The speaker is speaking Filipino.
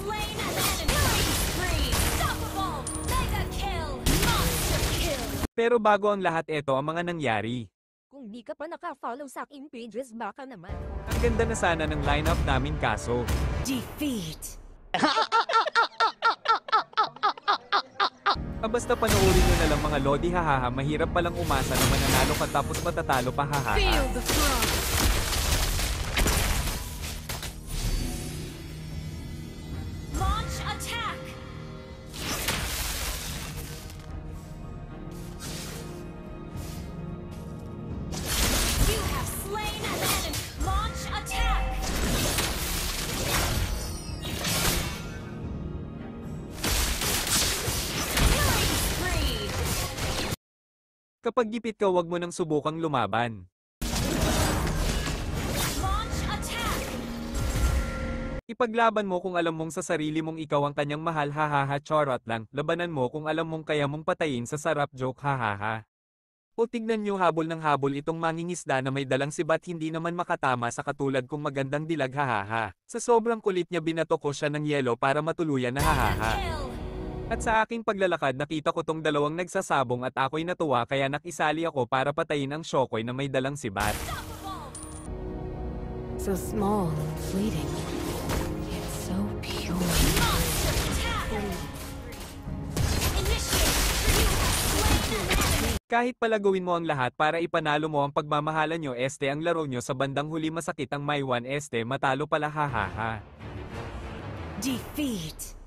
slain an enemy. Killing spree. Unstoppable. Mega kill. Monster kill. Pero bago ang lahat, ito ang mga nangyari. Kung di ka pa naka-follow sa aking pages, baka naman. Ang ganda na sana ng lineup namin kaso. Defeat. Basta panoorin nyo na lang mga lodi, hahaha, mahirap palang umasa na mananalo ka tapos matatalo pa, hahaha. Feel the frost. Launch attack. You have slain an enemy. Launch attack. Killing spree. Kapag gipit ka, wag mo nang subukang lumaban. Launch attack. Ipaglaban mo kung alam mong sa sarili mong ikaw ang kanyang mahal, hahaha, charot lang. Labanan mo kung alam mong kaya mong patayin sa sarap, joke, hahaha. O tignan nyo, habol ng habol itong mangingisda na may dalang sibat, hindi naman makatama sa katulad kong magandang dilag, hahaha. Sa sobrang kulit niya, binato ko siya ng yelo para matuluyan na, hahaha. Kill. At sa aking paglalakad, nakita ko tong dalawang nagsasabong at ako'y natuwa, kaya nakisali ako para patayin ang Shokoy na may dalang sibat. Unstoppable. So small, fleeting. Yet so pure. Monster attack. Initiate. You have slain an enemy. Kahit pala gawin mo ang lahat para ipanalo mo ang pagmamahalan nyo, ang laro nyo sa bandang huli masakit ang may 1 matalo pala, hahaha. Defeat.